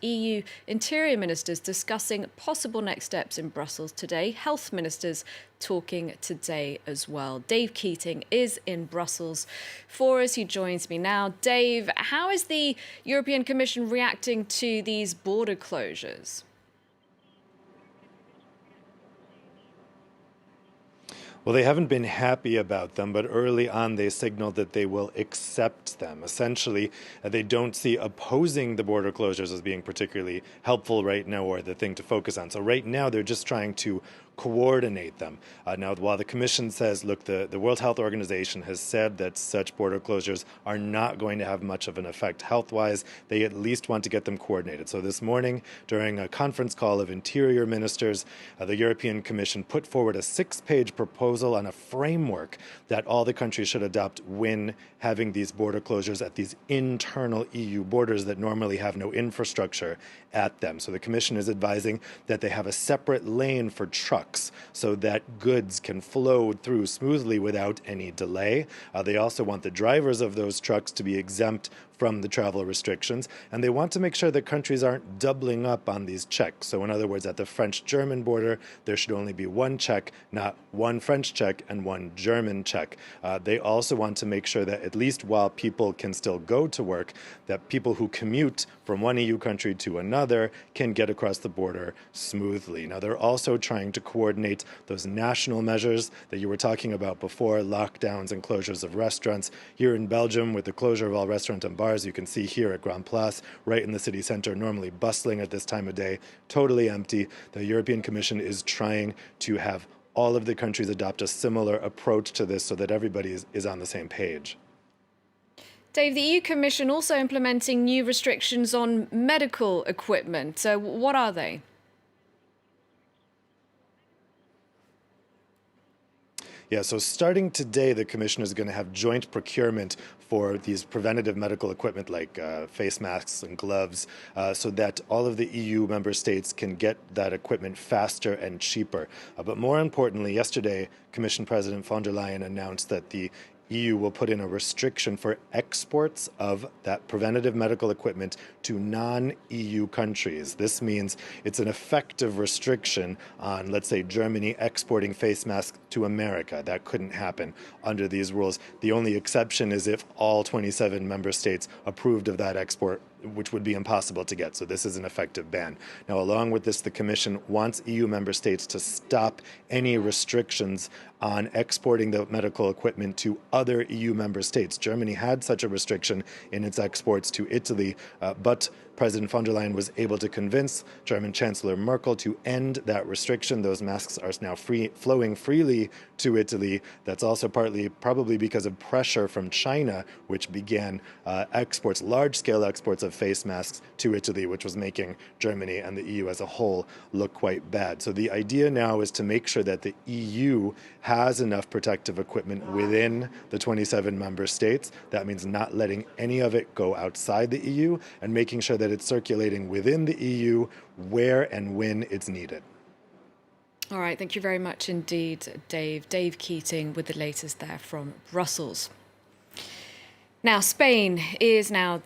EU interior ministers discussing possible next steps in Brussels today. Health ministers talking today as well. Dave Keating is in Brussels for us. He joins me now. Dave, how is the European Commission reacting to these border closures? Well, they haven't been happy about them, but early on they signaled that they will accept them. Essentially, they don't see opposing the border closures as being particularly helpful right now or the thing to focus on. So right now they're just trying to coordinate them. Now, while the Commission says, look, the World Health Organization has said that such border closures are not going to have much of an effect health-wise, they at least want to get them coordinated. So this morning, during a conference call of interior ministers, the European Commission put forward a 6-page proposal on a framework that all the countries should adopt when having these border closures at these internal EU borders that normally have no infrastructure at them. So the Commission is advising that they have a separate lane for trucks so that goods can flow through smoothly without any delay. They also want the drivers of those trucks to be exempt from the travel restrictions, and they want to make sure that countries aren't doubling up on these checks. So in other words, at the French-German border, there should only be one check, not one French check and one German check. They also want to make sure that at least while people can still go to work, that people who commute from one EU country to another can get across the border smoothly. Now, they're also trying to coordinate those national measures that you were talking about before, lockdowns and closures of restaurants. Here in Belgium, with the closure of all restaurants and bars, you can see here at Grand Place, right in the city center, normally bustling at this time of day, totally empty. The European Commission is trying to have all of the countries adopt a similar approach to this so that everybody is on the same page. Dave, the EU Commission also implementing new restrictions on medical equipment. So what are they? Yeah, so starting today, the Commission is going to have joint procurement for these preventative medical equipment like face masks and gloves so that all of the EU member states can get that equipment faster and cheaper. But more importantly, yesterday, Commission President von der Leyen announced that the EU will put in a restriction for exports of that preventative medical equipment to non-EU countries. This means it's an effective restriction on, let's say, Germany exporting face masks to America. That couldn't happen under these rules. The only exception is if all 27 member states approved of that export, which would be impossible to get. So this is an effective ban. Now, along with this, the Commission wants EU member states to stop any restrictions on exporting the medical equipment to other EU member states. Germany had such a restriction in its exports to Italy, but President von der Leyen was able to convince German Chancellor Merkel to end that restriction. Those masks are now flowing freely to Italy. That's also partly probably because of pressure from China, which began exports, large-scale exports of face masks to Italy, which was making Germany and the EU as a whole look quite bad. So the idea now is to make sure that the EU has enough protective equipment within the 27 member states. That means not letting any of it go outside the EU and making sure that it's circulating within the EU where and when it's needed. All right, thank you very much indeed, Dave. Dave Keating with the latest there from Brussels. Now, Spain is now